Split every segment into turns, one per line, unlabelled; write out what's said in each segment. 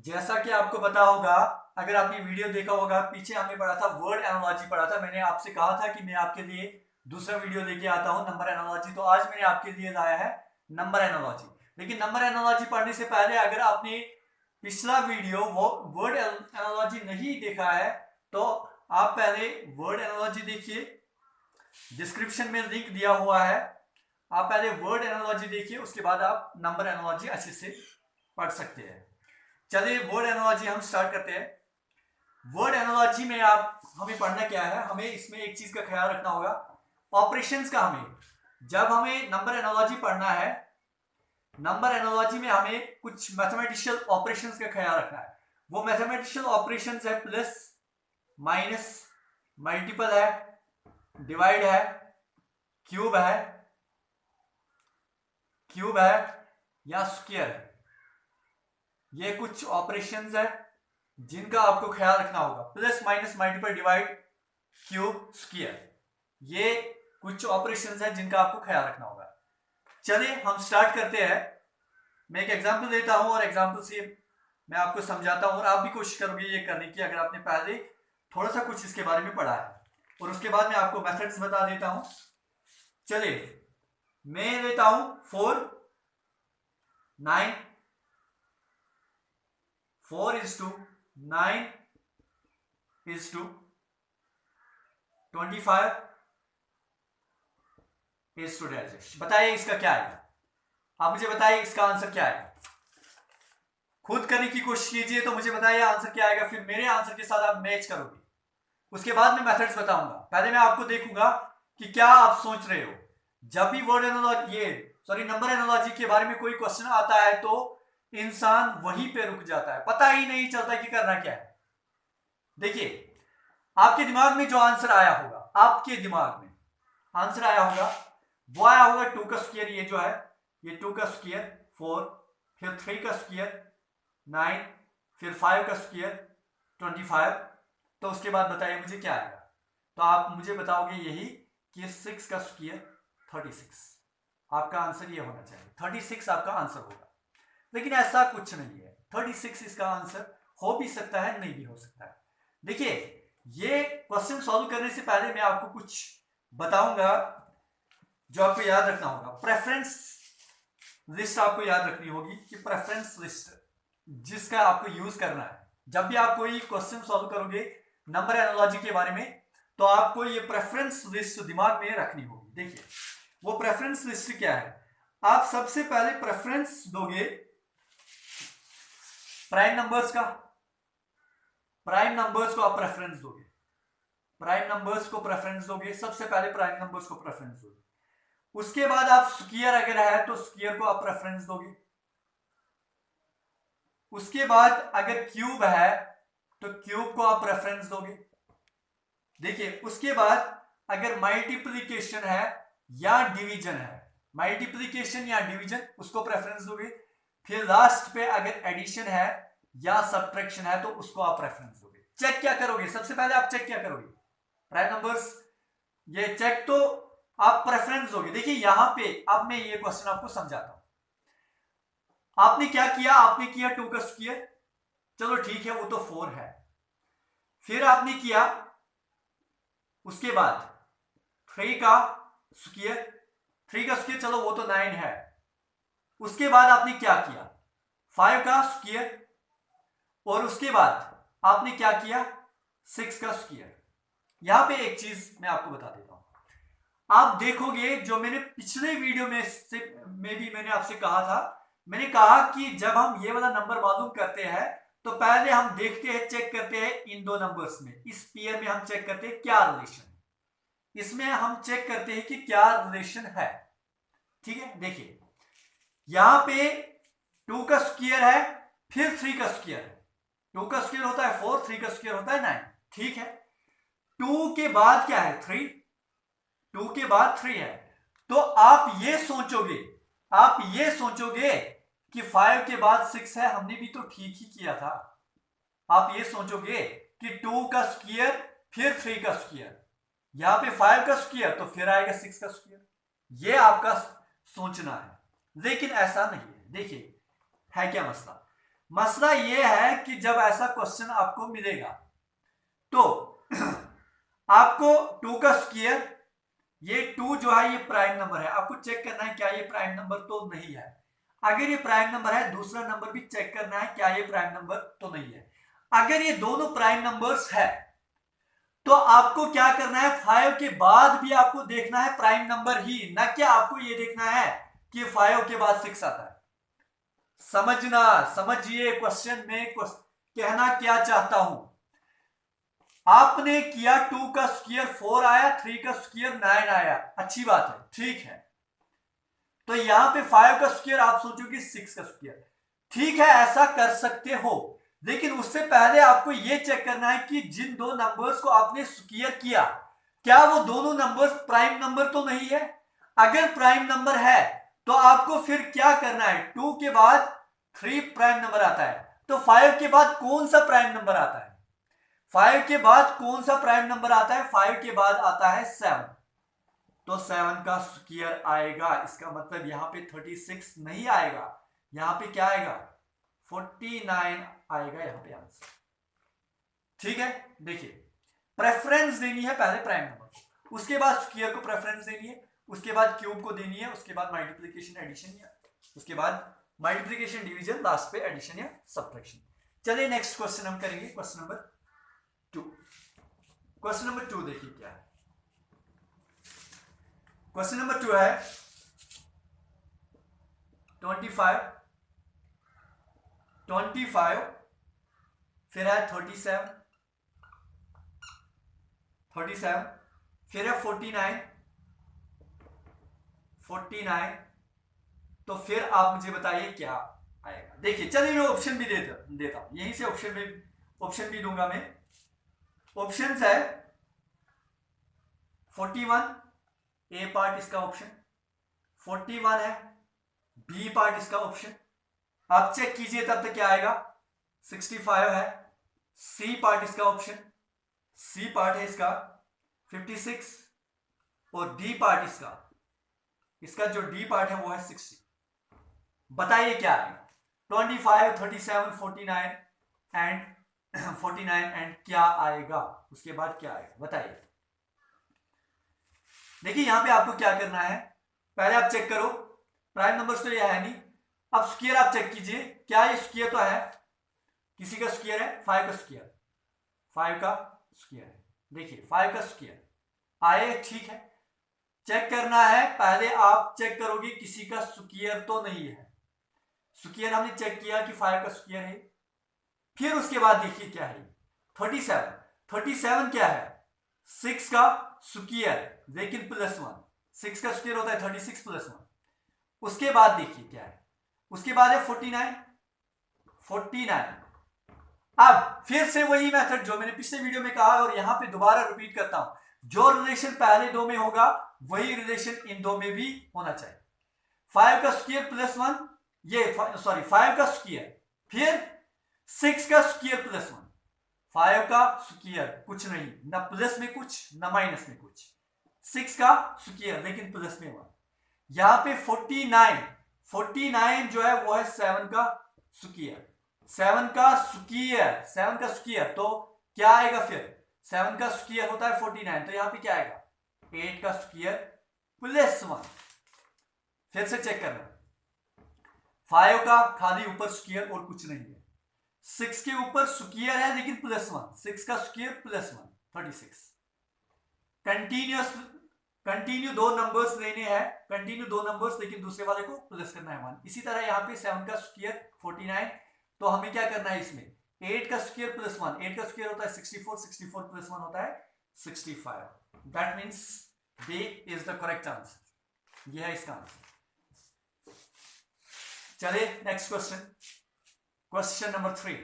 जैसा कि आपको पता होगा, अगर आपने वीडियो देखा होगा, पीछे हमने पढ़ा था वर्ड एनालॉजी पढ़ा था। मैंने आपसे कहा था कि मैं आपके लिए दूसरा वीडियो लेके आता हूं नंबर एनालॉजी। तो आज मैंने आपके लिए लाया है नंबर एनालॉजी। लेकिन नंबर एनालॉजी पढ़ने से पहले अगर आपने पिछला वीडियो वो वर्ड एनालॉजी नहीं देखा है तो आप पहले वर्ड एनालॉजी देखिए, डिस्क्रिप्शन में लिंक दिया हुआ है। आप पहले वर्ड एनालॉजी देखिए, उसके बाद आप नंबर एनालॉजी अच्छे से पढ़ सकते हैं। चलिए वर्ड एनालॉजी हम स्टार्ट करते हैं। वर्ड एनालॉजी में आप हमें पढ़ना क्या है, हमें इसमें एक चीज का ख्याल रखना होगा, ऑपरेशंस का। जब हमें नंबर एनालॉजी पढ़ना है, नंबर एनालॉजी में हमें कुछ मैथमेटिशियल ऑपरेशंस का ख्याल रखना है। वो मैथमेटिशियल ऑपरेशंस है प्लस, माइनस, मल्टीपल है, डिवाइड है, क्यूब है या स्क्वायर है। ये कुछ ऑपरेशंस है जिनका आपको ख्याल रखना होगा। Plus, minus, multiple, divide, cube, square, ये कुछ ऑपरेशंस है जिनका आपको ख्याल रखना होगा। चलिए हम स्टार्ट करते हैं। मैं एक एग्जांपल देता हूं और एग्जांपल से मैं आपको समझाता हूं और आप भी कोशिश करोगे ये करने की अगर आपने पहले थोड़ा सा कुछ इसके बारे में पढ़ा है। और उसके बाद मैं आपको मेथड्स बता देता हूं। चलिए मैं लेता हूं 4, 9, 4:9 is to 25 is to digest। बताइए इसका क्या है, आप मुझे बताइए इसका आंसर क्या है। खुद करने की कोशिश कीजिए तो मुझे बताइए आंसर क्या आएगा, फिर मेरे आंसर के साथ आप मैच करोगे। उसके बाद मैं मेथड्स बताऊंगा। पहले मैं आपको देखूंगा कि क्या आप सोच रहे हो। जब भी वर्ड एनालॉजी नंबर एनालॉजी के बारे में कोई क्वेश्चन आता है तो इंसान वहीं पे रुक जाता है, पता ही नहीं चलता कि करना क्या है। देखिए आपके दिमाग में जो आंसर आया होगा, आपके दिमाग में आंसर आया होगा वो आया होगा 2 का स्क्वायर, ये जो है ये 2 का स्क्वायर 4, फिर 3 का स्क्वायर 9, फिर 5 का स्क्वायर 25। तो उसके बाद बताइए मुझे क्या आएगा। तो आप मुझे बताओगे यही कि 6 का स्क्वायर 36। आपका आंसर ये होना चाहिए, 36 आपका आंसर होगा। लेकिन ऐसा कुछ नहीं है, 36 इसका आंसर हो भी सकता है, नहीं भी हो सकता है। देखिए ये क्वेश्चन सॉल्व करने से पहले मैं आपको कुछ बताऊंगा जो आपको याद रखना होगा। प्रेफरेंस लिस्ट आपको याद रखनी होगी कि प्रेफरेंस लिस्ट जिसका आपको यूज करना है जब भी आप कोई क्वेश्चन सॉल्व करोगे नंबर एनालॉजी के बारे में, तो आपको ये प्रेफरेंस लिस्ट दिमाग में रखनी होगी। देखिए वो प्रेफरेंस लिस्ट क्या है। आप सबसे पहले प्रेफरेंस दोगे प्राइम नंबर्स का, प्राइम नंबर्स को आप प्रेफरेंस दोगे, प्राइम नंबर्स को प्रेफरेंस दोगे, सबसे पहले प्राइम नंबर्स को प्रेफरेंस दोगे। उसके बाद आप स्क्वायर अगर है तो स्क्वायर को आप प्रेफरेंस दोगे। उसके बाद अगर क्यूब है तो क्यूब को आप प्रेफरेंस दोगे। देखिए उसके बाद अगर मल्टीप्लिकेशन है या डिवीजन है, मल्टीप्लिकेशन या डिवीजन उसको प्रेफरेंस दोगे। फिर लास्ट पे अगर एडिशन है या सब्ट्रैक्शन है तो उसको आप प्रेफरेंस दोगे। चेक क्या करोगे, सबसे पहले आप चेक क्या करोगे, प्राइम नंबर्स, ये चेक तो आप प्रेफरेंस दोगे। देखिए यहां पे अब मैं ये क्वेश्चन आपको समझाता हूं। आपने क्या किया, आपने किया 2 का स्क्वायर, चलो ठीक है वो तो 4 है। फिर आपने किया उसके बाद 3 का स्क्वायर, 3 का स्क्वायर चलो वो तो 9 है। उसके बाद आपने क्या किया 5 का स्क्वायर, और उसके बाद आपने क्या किया 6 का स्क्वायर। यहां पे एक चीज मैं आपको बता देता हूं, आप देखोगे जो मैंने पिछले वीडियो में भी मैंने आपसे कहा था, मैंने कहा कि जब हम ये वाला नंबर मालूम करते हैं तो पहले हम देखते हैं, चेक करते हैं इन दो नंबर्स में, इस पेयर में हम चेक करते हैं क्या रिलेशन है, इसमें हम चेक करते हैं कि क्या रिलेशन है। ठीक है, देखिए यहां पे 2 का स्क्वायर है, फिर 3 का स्क्वायर है। 2 का स्क्वायर होता है 4, 3 का स्क्वायर होता है 9। ठीक है, 2 के बाद क्या है 3, 2 के बाद 3 है। तो आप ये सोचोगे कि 5 के बाद 6 है, हमने भी तो ठीक ही किया था। आप ये सोचोगे कि 2 का स्क्वायर फिर 3 का स्क्वायर, यहां पे 5 का स्क्वायर तो फिर आएगा 6 का स्क्वायर। ये आपका सोचना है, लेकिन ऐसा नहीं है। देखिए है क्या मसला, मसला ये है कि जब ऐसा क्वेश्चन आपको मिलेगा तो आपको 2 का स्क्वायर, ये 2 जो है ये प्राइम नंबर है, आपको चेक करना है क्या ये प्राइम नंबर तो नहीं है। अगर ये प्राइम नंबर है, दूसरा नंबर भी चेक करना है क्या ये प्राइम नंबर तो नहीं है। अगर ये दोनों प्राइम नंबर्स है तो आपको क्या करना है, 5 के बाद भी आपको देखना है प्राइम नंबर ही, ना कि आपको ये देखना है कि 5 के बाद 6 आता है। समझना, समझिए क्वेश्चन में कहना क्या चाहता हूं। आपने किया 2 का स्क्वायर 4 आया, 3 का स्क्वायर 9 आया, अच्छी बात है, ठीक है। तो यहां पे 5 का स्क्वायर आप सोचोगे 6 का स्क्वायर, ठीक है, ऐसा कर सकते हो, लेकिन उससे पहले आपको यह चेक करना है कि जिन दो नंबर्स को आपने स्क्वायर किया क्या वो दोनों नंबर्स प्राइम नंबर तो नहीं है। अगर प्राइम नंबर है तो आपको फिर क्या करना है, 2 के बाद 3 प्राइम नंबर आता है, तो 5 के बाद कौन सा प्राइम नंबर आता है, 5 के बाद कौन सा प्राइम नंबर आता है, 5 के बाद आता है 7, तो 7 का स्क्वायर आएगा। इसका मतलब यहां पे 36 नहीं आएगा, यहां पे क्या आएगा 49 आएगा यहां पे आंसर। ठीक है, देखिए प्रेफरेंस देनी है पहले प्राइम नंबर को, उसके बाद स्क्वायर को प्रेफरेंस देनी है, उसके बाद क्यूब को देनी है, उसके बाद मल्टीप्लिकेशन एडिशन, या उसके बाद मल्टीप्लिकेशन डिवीजन, लास्ट पे एडिशन या सब्ट्रैक्शन। चलिए नेक्स्ट क्वेश्चन हम करेंगे, क्वेश्चन नंबर 2। क्वेश्चन नंबर 2 देखिए क्या है। क्वेश्चन नंबर 2 है 25 फिर है 37 फिर है 49, तो फिर आप मुझे बताइए क्या आएगा। देखिए चलिए मैं ऑप्शन भी देता हूं, यहीं से ऑप्शन भी दूंगा मैं। ऑप्शंस है 41 ए पार्ट इसका ऑप्शन, 41 है बी पार्ट इसका ऑप्शन, आप चेक कीजिए तब तक क्या आएगा। 65 है सी पार्ट इसका ऑप्शन, सी पार्ट है इसका 56, और डी पार्ट इसका जो डी पार्ट है वो है 60। बताइए क्या आएगा, 25, 37, 49 एंड क्या आएगा, उसके बाद क्या आएगा बताइए। देखिए यहां पे आपको क्या करना है, पहले आप चेक करो, प्राइम नंबर्स तो ये है नहीं, अब स्क्वायर आप चेक कीजिए, क्या ये स्क्वायर तो है, किसी का स्क्वायर है, 5 का स्क्वायर, 5 का स्क्वायर है, देखिए 5 का स्क्वायर आए, ठीक है। चेक करना है, पहले आप चेक करोगे किसी का स्क्वायर तो नहीं है, स्क्वायर हमने चेक किया कि 5 का स्क्वायर है, फिर उसके बाद देखिए क्या है 37 क्या है 6 का स्क्वायर लेकिन +1, 6 का स्क्वायर होता है 36 +1। उसके बाद देखिए क्या है, उसके बाद है 49। अब फिर से वही मेथड जो मैंने पिछले वीडियो में कहा और यहां पे दोबारा रिपीट करता हूं, जो रिलेशन पहले दो में होगा वही रिलेशन इन दो में भी होना चाहिए। 5 का स्क्वायर +1, ये 5 का स्क्वायर फिर 6 का स्क्वायर +1, 5 का स्क्वायर कुछ नहीं, ना प्लस में कुछ ना माइनस में कुछ, 6 का स्क्वायर लेकिन प्लस में 1। यहां पे 49 जो है वो है 7 का स्क्वायर, 7 का स्क्वायर तो क्या आएगा फिर, 7 का स्क्वायर होता है 49, तो यहां पे क्या आएगा 8 का स्क्वायर +1। फिर से चेक करना, 5 का खाली ऊपर स्क्वायर और कुछ नहीं है, 6 के ऊपर स्क्वायर है लेकिन +1, 6 का स्क्वायर +1 36। कंटिन्यू दो नंबर्स लेने हैं, कंटिन्यू दो नंबर्स लेकिन दूसरे वाले को प्लस करना है 1। इसी तरह यहां पे 7 का स्क्वायर 49, तो हमें क्या करना है इसमें 8 का स्क्वायर +1, 8 का स्क्वायर होता है 64, 64 +1 होता है 65। That means B is the correct answer, यह है इसका आंसर। चलिए next question, question number 3।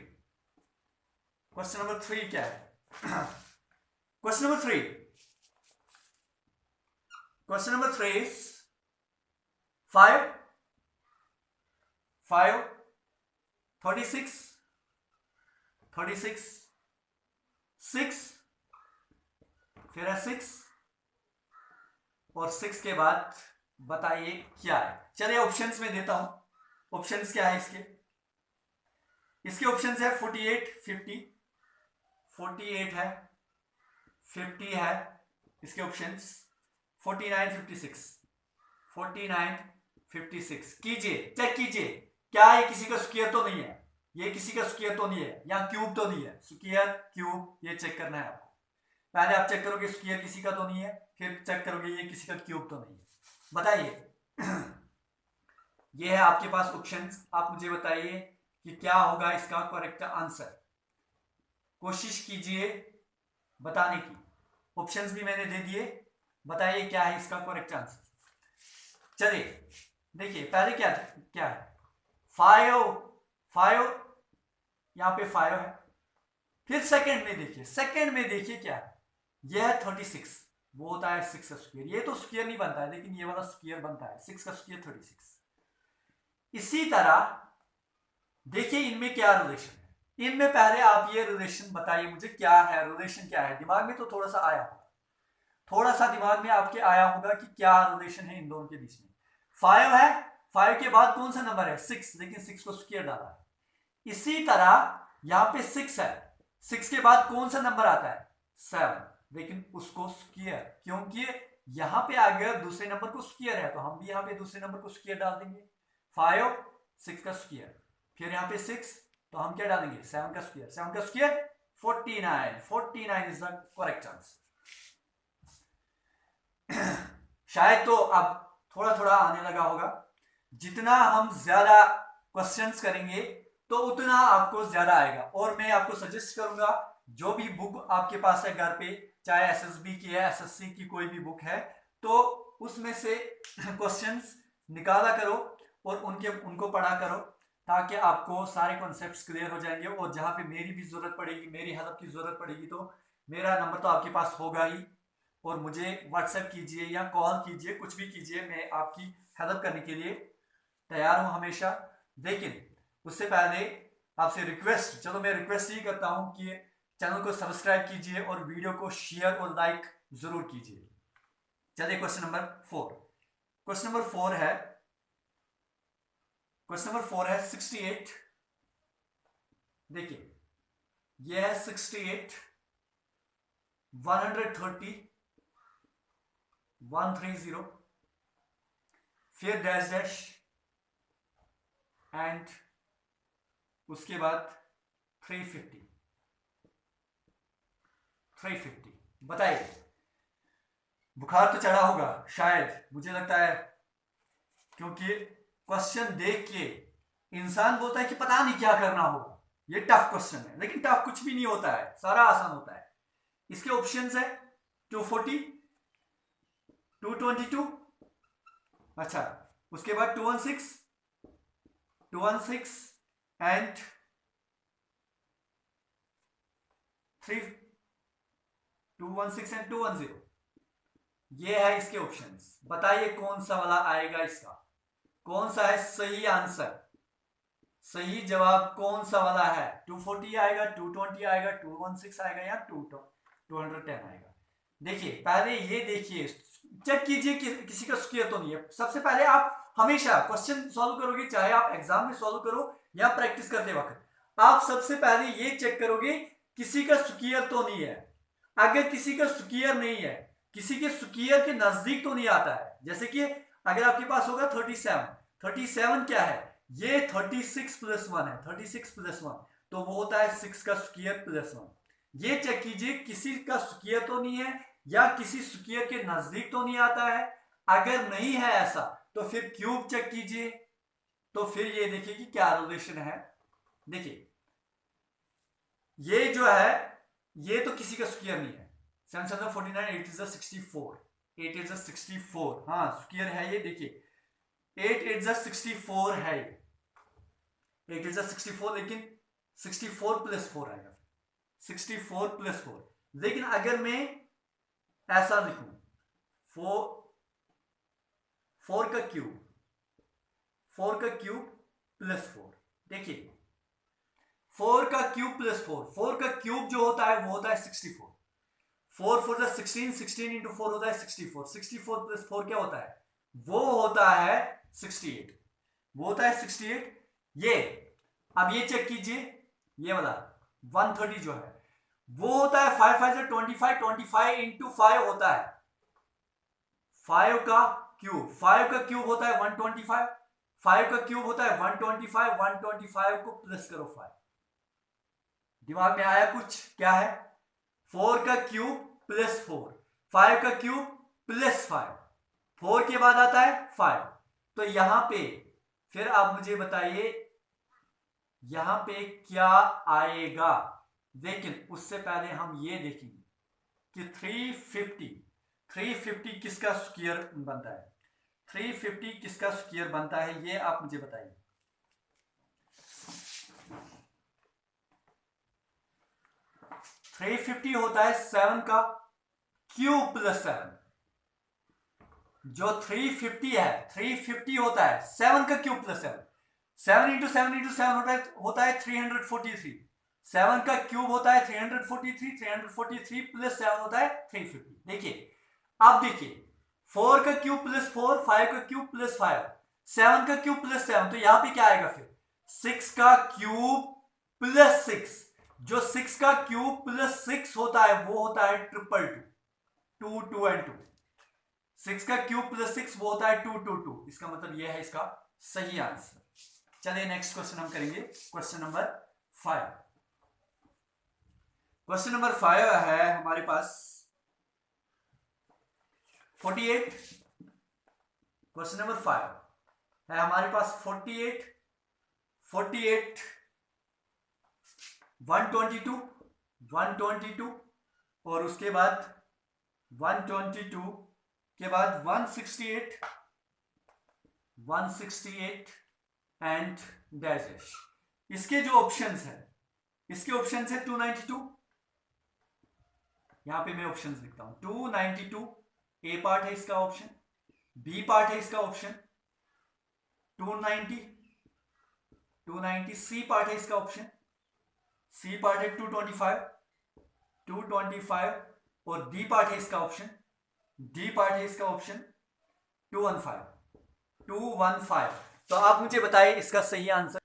Question number 3 क्या है, क्वेश्चन नंबर 3 is 5 36 6 फिर है 6 और 6 के बाद बताइए क्या है। चलिए ऑप्शंस में देता हूं, ऑप्शंस क्या है इसके, इसके ऑप्शन है 48, 50, 48 है, 50 है, इसके ऑप्शंस 49, 56, 49, 56। कीजिए, चेक कीजिए, क्या ये किसी का स्क्वायर तो नहीं है, ये किसी का स्क्वायर तो नहीं है, या क्यूब तो नहीं है, स्क्वायर क्यूब ये चेक करना है आपको। पहले आप चेक करोगे स्क्वायर किसी का तो नहीं है, फिर चेक करोगे ये किसी का क्यूब तो नहीं है। बताइए ये है आपके पास ऑप्शंस, आप मुझे बताइए कि क्या होगा इसका करेक्ट आंसर। कोशिश कीजिए बताने की, ऑप्शंस भी मैंने दे दिए, बताइए क्या है इसका करेक्ट आंसर। चलिए देखिए पहले क्या क्या है, 5 यहां पे 5 है, फिर सेकंड में देखिए, सेकंड में देखिए क्या है, यह है 36, वो होता है 6 का स्क्वायर, ये तो स्क्वायर नहीं बनता है लेकिन ये वाला स्क्वायर बनता है, 6 का स्क्वायर 36। इसी तरह देखिए इनमें क्या रिलेशन है, इनमें पहले आप ये रिलेशन बताइए मुझे, क्या है रिलेशन, क्या है, दिमाग में तो थोड़ा सा आया होगा, थोड़ा सा दिमाग में आपके आया होगा कि क्या रिलेशन है इन दोनों के बीच में। 5 है, 5 के बाद कौन सा नंबर है 6, लेकिन 6 को स्क्वायर डाला है। इसी तरह यहां पे 6 है, 6 के बाद कौन सा नंबर आता है 7, लेकिन उसको स्क्वायर, क्योंकि यहां पे आ गया दूसरे नंबर को स्क्वायर है, तो हम भी यहां पे दूसरे नंबर को स्क्वायर डाल देंगे, 5 6 का स्क्वायर, फिर यहां पे 6, तो हम क्या डालेंगे 7 का स्क्वायर, 7 का square 49, 49 is the correct answer. शायद तो अब थोड़ा थोड़ा आने लगा होगा, जितना हम ज्यादा क्वेश्चंस करेंगे तो उतना आपको ज्यादा आएगा, और मैं आपको सजेस्ट करूंगा जो भी बुक आपके पास है घर पे, चाहे एसएसबी की है, एसएससी की कोई भी बुक है, तो उसमें से क्वेश्चंस निकाला करो और उनको पढ़ा करो, ताकि आपको सारे कॉन्सेप्ट्स क्लियर हो जाएंगे, और जहां पे मेरी भी जरूरत पड़ेगी, मेरी हेल्प की जरूरत पड़ेगी, तो मेरा नंबर तो आपके पास होगा ही, और मुझे व्हाट्सएप कीजिए या कॉल कीजिए, कुछ भी कीजिए, मैं आपकी हेल्प करने के लिए तैयार हूं हमेशा। लेकिन उससे पहले आपसे रिक्वेस्ट, चलो मैं रिक्वेस्ट ही करता हूं कि चैनल को सब्सक्राइब कीजिए और वीडियो को शेयर और लाइक जरूर कीजिए। चलिए क्वेश्चन नंबर 4, क्वेश्चन नंबर 4 है, क्वेश्चन नंबर 4 है 68। देखिए यह है 68, 130, 130, फिर डैश डैश, एंड उसके बाद 350, 350। बताइए, बुखार तो चढ़ा होगा शायद, मुझे लगता है, क्योंकि क्वेश्चन देख के इंसान बोलता है कि पता नहीं क्या करना होगा, ये टफ क्वेश्चन है, लेकिन टफ कुछ भी नहीं होता है, सारा आसान होता है। इसके ऑप्शंस है 240, 222, अच्छा उसके बाद 216, 216 एंड 216 एंड 210, ये है इसके ऑप्शंस। बताइए कौन सा वाला आएगा इसका, कौन सा है सही आंसर, सही जवाब कौन सा वाला है, 240 आएगा, 220 आएगा, 216 आएगा, या 210 आएगा। देखिए पहले ये देखिए, चेक कीजिए कि किसी का स्क्वायर तो नहीं है। सबसे पहले आप हमेशा क्वेश्चन सॉल्व करोगे, चाहे आप एग्जाम में सॉल्व करो या प्रैक्टिस करते वक्त, आप सबसे पहले ये चेक करोगे किसी का स्क्वायर तो नहीं है। अगर किसी का स्क्वायर नहीं है, किसी के स्क्वायर के नजदीक तो नहीं आता है, जैसे कि अगर आपके पास होगा 37, 37 क्या है, ये 36 प्लस 1 है, 36 प्लस 1, तो वो होता है 6 का स्क्वायर प्लस 1। ये चेक कीजिए किसी का स्क्वायर तो नहीं है, या किसी स्क्वायर के नजदीक तो नहीं आता है। अगर नहीं है ऐसा, तो फिर क्यूब चेक कीजिए, तो फिर ये देखिए कि क्या रिलेशन है। देखिए ये जो है, ये तो किसी का स्क्वायर नहीं है, 749, 8 is a 64, 8 is a 64, हाँ स्क्वायर है ये, देखिए 8 is a 64 है, 8 is a 64, लेकिन 64 प्लस 4 आएगा, 64 प्लस 4। लेकिन अगर मैं ऐसा लिखूं, 4 का क्यूब, 4 का क्यूब प्लस 4, देखिए 4 का क्यूब प्लस 4, 4 का क्यूब जो होता है वो होता है 64, 4 4 जा 16, 16 इंटू 4 होता है 64, 64 प्लस 4 क्या होता है, वो होता है 68, वो होता है 68। ये अब ये चेक कीजिए, ये वाला 130 जो है वो होता है 5 5 से 25, 25 इंटू 5 होता है 5 का क्यूब, 5 का क्यूब होता है 125, 5 का क्यूब होता है 125, 125 को प्लस करो 5। दिमाग में आया कुछ? क्या है? 4 का क्यूब प्लस 4, 5 का क्यूब प्लस 5, 4 के बाद आता है 5। तो यहां पे फिर आप मुझे बताइए यहां पे क्या आएगा। लेकिन उससे पहले हम ये देखेंगे कि 350 किसका स्क्वायर बनता है, 350 किसका स्क्वायर बनता है, ये आप मुझे बताइए। 350 होता है 7 का क्यूब प्लस 7। जो 350 है, 350 होता है 7 का क्यूब प्लस 7। 7 इंटू 7 इंटू 7 होता है 343। 7 का क्यूब होता है 343, 343 प्लस 7 होता है 350। देखिए, अब देखिए 4 का क्यूब प्लस 4, 5 का क्यूब प्लस 5, 7 का क्यूब प्लस 7, तो यहां पे क्या आएगा फिर 6 का क्यूब प्लस 6। जो 6 का क्यूब प्लस 6 होता है वो होता है 222, 2 2 एंड 2। 6 का क्यूब प्लस 6 वो होता है 222। इसका मतलब यह है इसका सही आंसर। चलिए नेक्स्ट क्वेश्चन हम करेंगे, क्वेश्चन नंबर 5। क्वेश्चन नंबर 5 है हमारे पास 48। क्वेश्चन नंबर 5 है हमारे पास 48, 48, 122, 122 और उसके बाद 122 के बाद 168, 168 एंड डैश। इसके जो ऑप्शंस है, इसके ऑप्शंस है 292, यहां पे मैं ऑप्शंस लिखता हूं 292 ए पार्ट है इसका ऑप्शन, बी पार्ट है इसका ऑप्शन 290, 290 सी पार्ट है इसका ऑप्शन, सी पार्ट है 225, 225 और डी पार्ट है इसका ऑप्शन, डी पार्ट है इसका ऑप्शन 215, 215। तो आप मुझे बताइए इसका सही आंसर,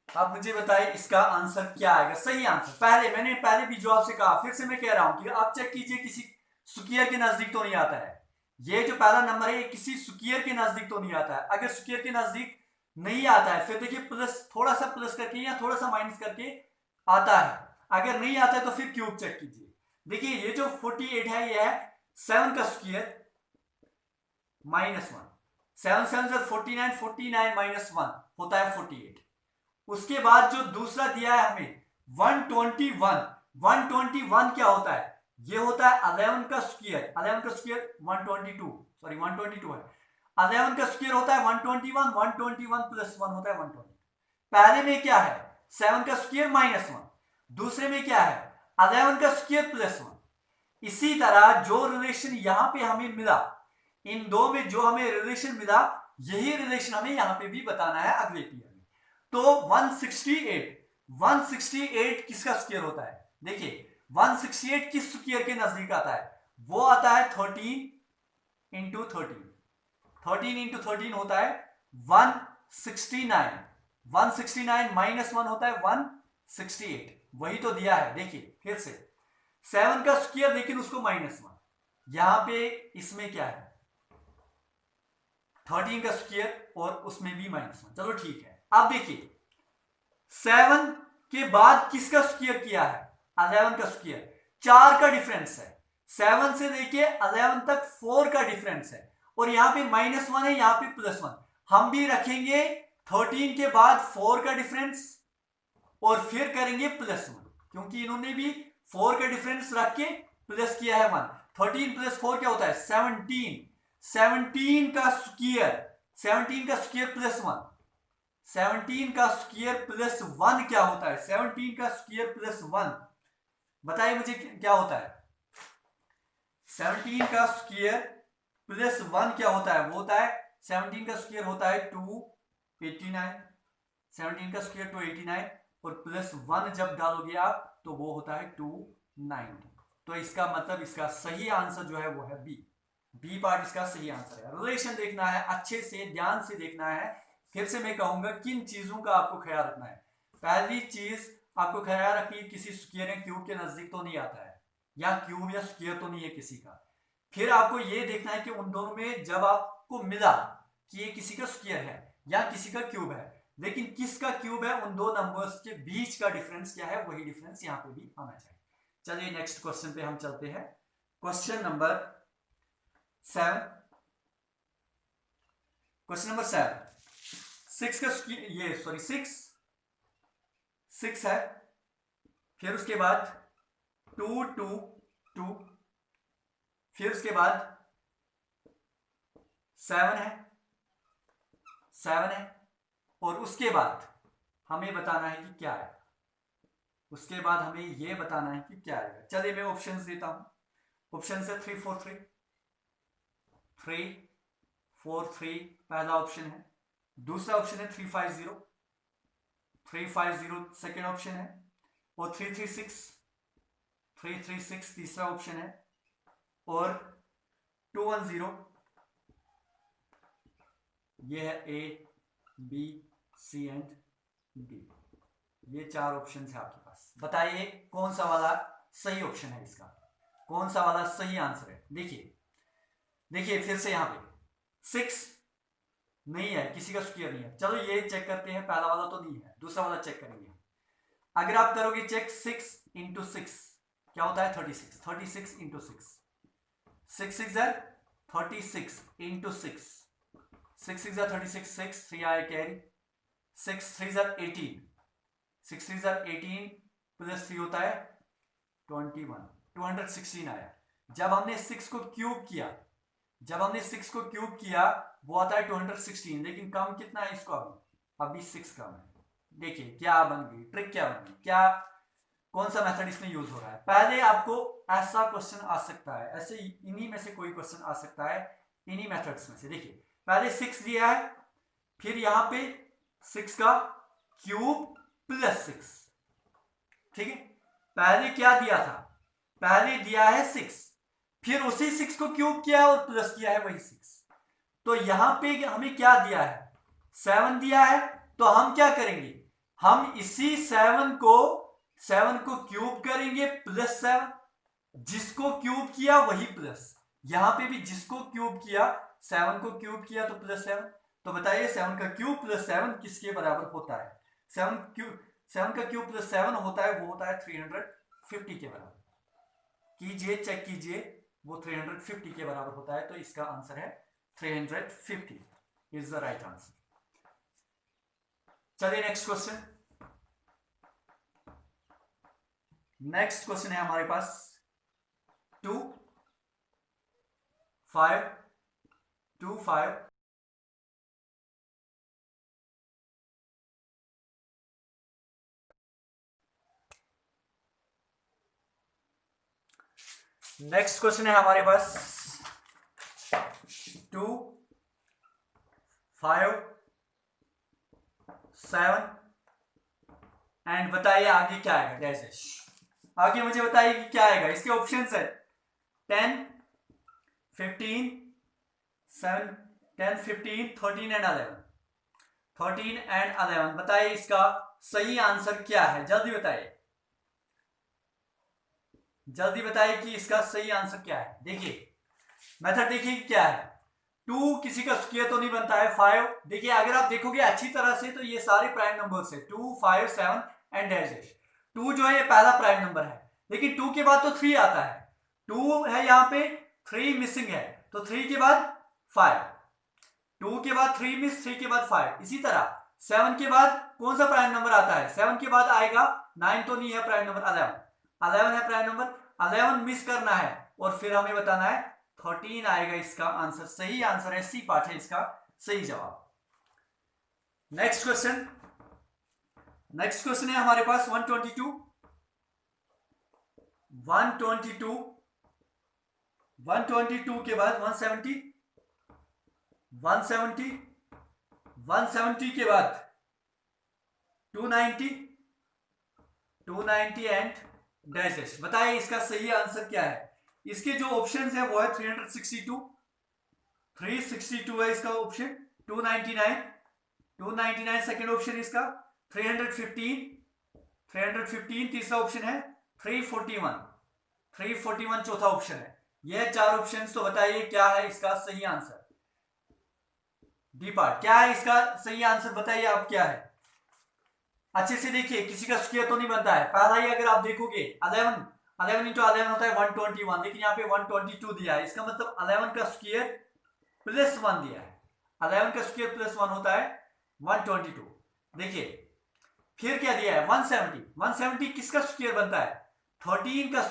आप मुझे बताइए इसका आंसर क्या आएगा, सही आंसर। मैंने पहले भी जो आपसे कहा, फिर से मैं कह रहा हूं कि आप चेक कीजिए किसी स्क्वायर के नजदीक तो नहीं आता है। ये जो पहला नंबर है ये किसी स्क्वायर के नजदीक तो नहीं आता है। अगर स्क्वायर के नजदीक नहीं आता है फिर देखिए प्लस, थोड़ा सा प्लस करके या थोड़ा सा माइनस करके आता है। अगर नहीं आता है तो फिर क्यूब चेक कीजिए। देखिए ये जो 48 है ये है 7 का स्क्वायर -1, 7 7 49, 49 -1 होता है 48। उसके बाद जो दूसरा दिया है हमें 121, 121 क्या होता है, ये होता है 11 का स्क्वायर, 11 का स्क्वायर 122, सॉरी 122 है, 11 का स्क्वायर होता है 121, 121 प्लस 1 होता है 120। पहले में क्या है 7 का स्क्वायर -1, दूसरे में क्या है 11 का स्क्वायर प्लस 1। इसी तरह जो रिलेशन यहां पे हमें मिला, इन दो में जो हमें रिलेशन मिला यही रिलेशन हमें यहां पे भी बताना है अगले पीरियड में। तो 168, 168 किसका स्क्वायर होता है, देखिए 168 किस स्क्वायर के नजदीक आता है, वो आता है 13 इंटू 13, 13 इंटू 13 होता है 169, 169 -1 होता है 168, वही तो दिया है। देखिए फिर से 7 का स्क्वायर लेकिन उसको -1, यहां पे इसमें क्या है 13 का स्क्वायर और उसमें भी -1, चलो ठीक है। अब देखिए 7 के बाद किसका स्क्वायर किया है 11 का स्क्वायर, 4 का डिफरेंस है, 7 से लेके 11 तक 4 का डिफरेंस है और यहां पे -1 है, यहां पे +1। हम भी रखेंगे 13 के बाद 4 का डिफरेंस और फिर करेंगे +1, क्योंकि इन्होंने भी 4 का डिफरेंस रख के प्लस किया है 1। 13 + 4 क्या होता है 17, 17 का स्क्वायर, 17 का स्क्वायर +1, 17 का स्क्वायर +1 क्या होता है, 17 का स्क्वायर +1 बताइए मुझे क्या होता है, 17 का स्क्वायर +1 क्या होता है, वो होता है 17 का स्क्वायर होता है 289, 17 का स्क्वायर 289 और +1 जब डालोगे आप तो वो होता है 290। तो इसका मतलब इसका सही आंसर जो है वो है बी, बी पार्ट इसका सही आंसर है। रिलेशन देखना है, अच्छे से ध्यान से देखना है। फिर से मैं कहूंगा किन चीजों का आपको ख्याल रखना है, पहली चीज आपको ख्याल रखिए, किसी स्क्वायर या क्यूब के नजदीक तो नहीं आता है, या क्यूब या स्क्वायर तो नहीं है किसी का। फिर आपको ये देखना है कि उन दोनों में जब आपको मिला कि ये किसी का स्क्वायर है या किसी का क्यूब है, लेकिन किसका क्यूब है, उन दो नंबर्स के बीच का डिफरेंस क्या है, वही डिफरेंस यहां पे भी आना चाहिए। चलिए नेक्स्ट क्वेश्चन पे हम चलते हैं। Question number 7। क्वेश्चन नंबर 7, 6 का ये सॉरी 6 है, फिर उसके बाद 2 2 2, फिर उसके बाद 7 है, और उसके बाद हमें बताना है कि क्या है, उसके बाद हमें यह बताना है कि क्या आएगा। चलिए मैं ऑप्शंस देता हूं। ऑप्शन है 3 4 3, 3 4 3 पहला ऑप्शन है। दूसरा ऑप्शन है 3 5 0, 3 5 0 सेकेंड ऑप्शन है। और 3 3 6, 3 3 6 तीसरा ऑप्शन है। और 2 1 0, ये है A B C and D. ये 4 ऑप्शन है आपके पास। बताइए कौन सा वाला सही ऑप्शन है, इसका कौन सा वाला सही आंसर है। देखिए फिर से यहां पे 6 नहीं है, किसी का स्क्वायर नहीं है। चलो ये चेक करते हैं, पहला वाला तो नहीं है, दूसरा वाला चेक करेंगे। अगर आप करोगे चेक 6 इंटू 6 क्या होता है 36, 36 इंटू 6, 6 6 36 इंटू 6, 6 6 36, 6 3 आया कैरी, 6 3 18, 6 3 18 प्लस 3 होता है 21, 216 आया। जब हमने 6 को क्यूब किया, वो आता है 216, लेकिन कम कितना है इसको, अभी 6 कम है। देखिए क्या बन गई ट्रिक, क्या बन गई, क्या कौन सा मेथड इसमें यूज हो रहा है। पहले आपको ऐसा क्वेश्चन आ सकता है, ऐसे इन्हीं में से कोई क्वेश्चन आ सकता है, इन्हीं मेथड्स में से। देखिए पहले 6 दिया है, फिर यहां पे 6 का क्यूब प्लस 6, ठीक है। पहले क्या दिया था, पहले दिया है 6, फिर उसी 6 को क्यूब किया और प्लस किया है वही 6। तो यहां पे हमें क्या दिया है, 7 दिया है। तो हम क्या करेंगे, हम इसी 7 को क्यूब करेंगे प्लस 7, जिसको क्यूब किया वही प्लस। यहां पे भी जिसको क्यूब किया, 7 को क्यूब किया तो प्लस 7। तो बताइए 7 का क्यूब प्लस 7 किसके बराबर होता है। 7 का क्यूब प्लस 7 होता है, वो होता है 350 के बराबर। कीजिए, चेक कीजिए, वो 350 के बराबर होता है। तो इसका आंसर है 350 इज द राइट आंसर। चलिए नेक्स्ट क्वेश्चन। नेक्स्ट क्वेश्चन है हमारे पास 2 5 2 5 नेक्स्ट क्वेश्चन है हमारे पास 2 5 7 एंड बताइए आगे क्या आएगा। डैश आगे मुझे बताइए कि क्या आएगा। इसके ऑप्शंस है 10 15 7 10 15 13 एंड 11, 13 एंड 11। बताइए इसका सही आंसर क्या है, जल्दी बताइए कि इसका सही आंसर क्या है। देखिए मेथड देखिए क्या है, 2 किसी का स्क्वायर तो नहीं बनता है। 5 देखिए अगर आप देखोगे अच्छी तरह से तो ये सारे प्राइम नंबर्स है, 2 5 7 एंड डैश। 2 जो है ये पहला प्राइम नंबर है, लेकिन 2 के बाद तो 3 आता है। 2 है यहाँ पे, 3 मिसिंग है, तो 3 के बाद 5, 2 के बाद 3 मिस, 3 के बाद 5। इसी तरह 7 के बाद कौन सा प्राइम नंबर आता है, 7 के बाद आएगा 9 तो नहीं है प्राइम नंबर, 11 है प्राइम नंबर, 11 मिस करना है और फिर हमें बताना है 13 आएगा इसका आंसर। सही आंसर है, सी पार्ट है इसका सही जवाब। नेक्स्ट क्वेश्चन है हमारे पास 122 के बाद 170 के बाद 290 एंड डैश। बताइए इसका सही आंसर क्या है। इसके जो ऑप्शन है वो है 362 है इसका ऑप्शन, 299 सेकेंड ऑप्शन इसका, 315 तीसरा ऑप्शन है, 341 चौथा ऑप्शन है। यह 4 ऑप्शन, तो बताइए क्या है इसका सही आंसर। डी पार्ट क्या है इसका सही आंसर, बताइए आप क्या है। अच्छे से देखिए, किसी का स्क्वायर तो नहीं बनता है। पहला ही अगर आप देखोगे 11 इंटू 11 होता है 121, लेकिन यहाँ पे 122 दिया है। इसका मतलब 11 का स्क्वायर प्लस 1 दिया है। 11 का स्क्वायर प्लस 1 होता है 122। देखिए फिर क्या दिया है, 170 किसका स्क्वायर बनता है, 13 का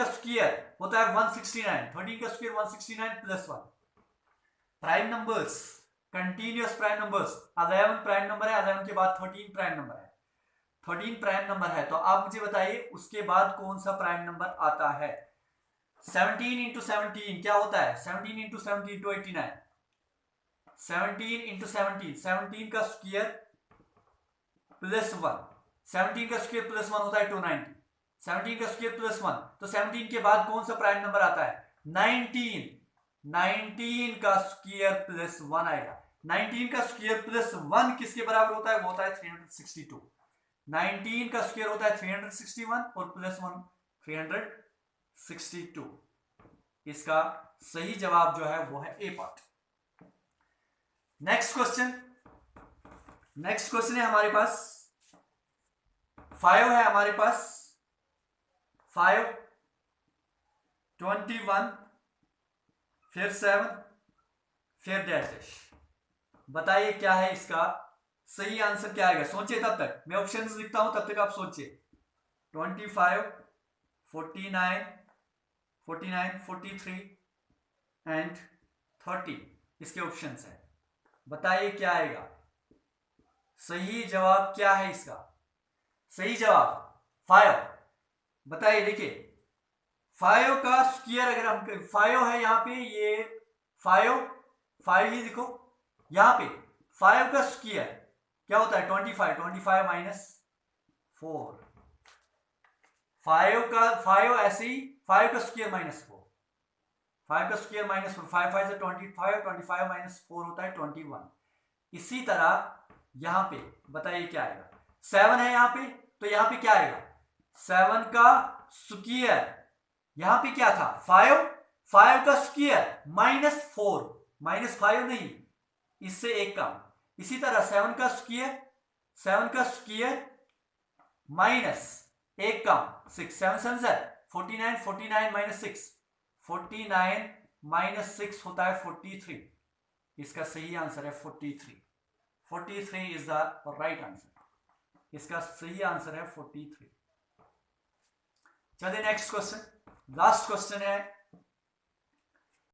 स्क्वायर होता है 169। 13 का square 169 plus 1। Prime numbers, continuous prime numbers, 11 prime number है, 11 के बाद 13 प्राइम नंबर है। 13 प्राइम नंबर है, तो आप मुझे बताइए उसके बाद कौन सा प्राइम नंबर आता है। 17 इंटू 17 क्या होता है, 17 इंटू 17 289। 17 इंटू 17 का स्क्वायर प्लस 1, 17 का स्क्वायर प्लस 1 होता है 290। 17 का स्क्वायर प्लस 1, तो 17 के बाद कौन सा प्राइम नंबर आता है, 19 का स्क्वायर प्लस 1 आएगा। 19 का स्क्वायर प्लस 1 किसके बराबर होता है, वो होता है 362। 19 का स्क्वायर होता है 361 और प्लस 1 362। इसका सही जवाब जो है वो है ए पार्ट। नेक्स्ट क्वेश्चन है हमारे पास 5 है, हमारे पास 5, 21, फिर 7, फिर डैश। बताइए क्या है इसका सही आंसर, क्या आएगा। सोचिए, तब तक मैं ऑप्शंस लिखता हूं, तब तक आप सोचिए। 25, 49, 43 एंड 30 इसके ऑप्शंस हैं। बताइए क्या आएगा सही जवाब, क्या है इसका सही जवाब 5। बताइए, देखिए 5 का स्क्वायर अगर हम 5 है यहाँ पे, ये 5 ही लिखो। यहाँ पे 5 का स्क्वायर क्या होता है 25 माइनस 4। 5 ऐसे ही 5 का स्क्वायर माइनस 4, 5 का स्क्वायर माइनस 4, 5 5 से 25 माइनस 4 होता है 21। इसी तरह यहां पे बताइए क्या आएगा, 7 है यहां पे, तो यहां पे क्या आएगा 7 का स्क्वायर, यहां पे क्या था 5 का स्क्वायर माइनस 4, माइनस 5 नहीं, इससे एक कम। इसी तरह 7 का स्क्वायर माइनस एक कम 6, 7 7 49 माइनस 6, 49 माइनस 6 होता है 43। इसका सही आंसर है 43 इज द राइट आंसर। इसका सही आंसर है 43। चलिए नेक्स्ट क्वेश्चन, लास्ट क्वेश्चन है